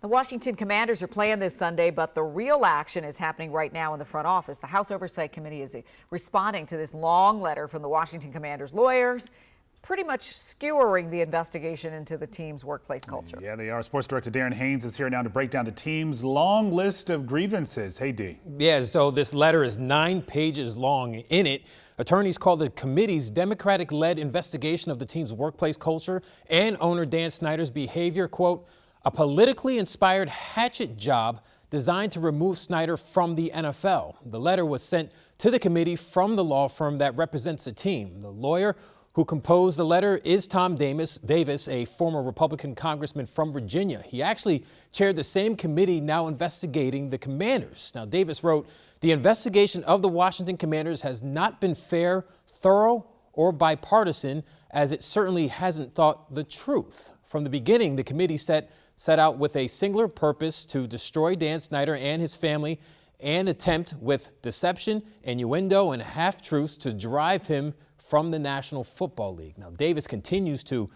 The Washington Commanders are playing this Sunday, but the real action is happening right now in the front office. The House Oversight Committee is responding to this long letter from the Washington Commanders lawyers, pretty much skewering the investigation into the team's workplace culture. Yeah, they are. Sports director Darren Haynes is here now to break down the team's long list of grievances. Hey, D. Yeah, so this letter is 9 pages long. In it, attorneys call the committee's Democratic-led investigation of the team's workplace culture and owner Dan Snyder's behavior, quote, a politically inspired hatchet job designed to remove Snyder from the NFL. The letter was sent to the committee from the law firm that represents the team. The lawyer who composed the letter is Tom Davis, a former Republican congressman from Virginia. He actually chaired the same committee now investigating the Commanders. Now, Davis wrote, the investigation of the Washington Commanders has not been fair, thorough, or bipartisan, as it certainly hasn't thought the truth. From the beginning, the committee set out with a singular purpose to destroy Dan Snyder and his family and attempt with deception, innuendo, and half-truths to drive him from the National Football League. Now, Davis continues to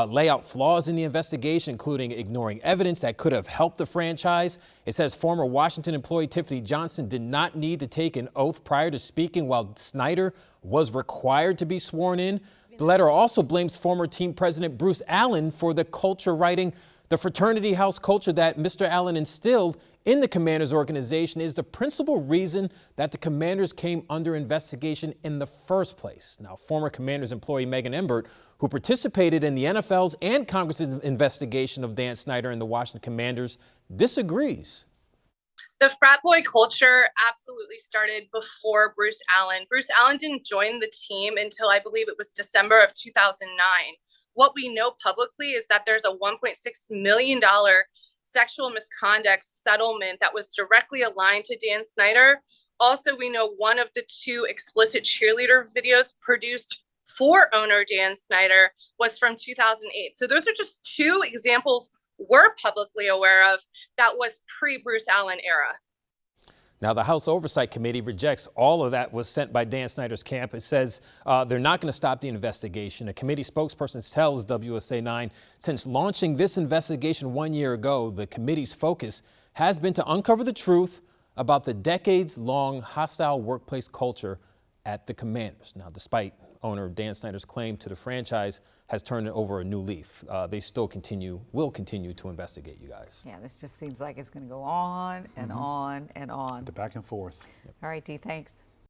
lay out flaws in the investigation, including ignoring evidence that could have helped the franchise. It says former Washington employee Tiffany Johnson did not need to take an oath prior to speaking, while Snyder was required to be sworn in. The letter also blames former team president Bruce Allen for the culture, writing, the fraternity house culture that Mr. Allen instilled in the Commanders organization is the principal reason that the Commanders came under investigation in the first place. Now, former Commanders employee Megan Embert, who participated in the NFL's and Congress's investigation of Dan Snyder and the Washington Commanders, disagrees. The frat boy culture absolutely started before Bruce Allen. Bruce Allen didn't join the team until I believe it was December of 2009. What we know publicly is that there's a $1.6 million sexual misconduct settlement that was directly aligned to Dan Snyder. Also, we know one of the 2 explicit cheerleader videos produced for owner Dan Snyder was from 2008. So those are just 2 examples we're publicly aware of that was pre-Bruce Allen era. Now, the House Oversight Committee rejects all of that was sent by Dan Snyder's camp. It says they're not going to stop the investigation. A committee spokesperson tells WSA 9, since launching this investigation 1 year ago, the committee's focus has been to uncover the truth about the decades-long hostile workplace culture at the Commanders. Now, despite owner Dan Snyder's claim to the franchise has turned over a new leaf, they still will continue to investigate, you guys. Yeah, this just seems like it's going to go on and on and on. The back and forth. All right, Dee, thanks.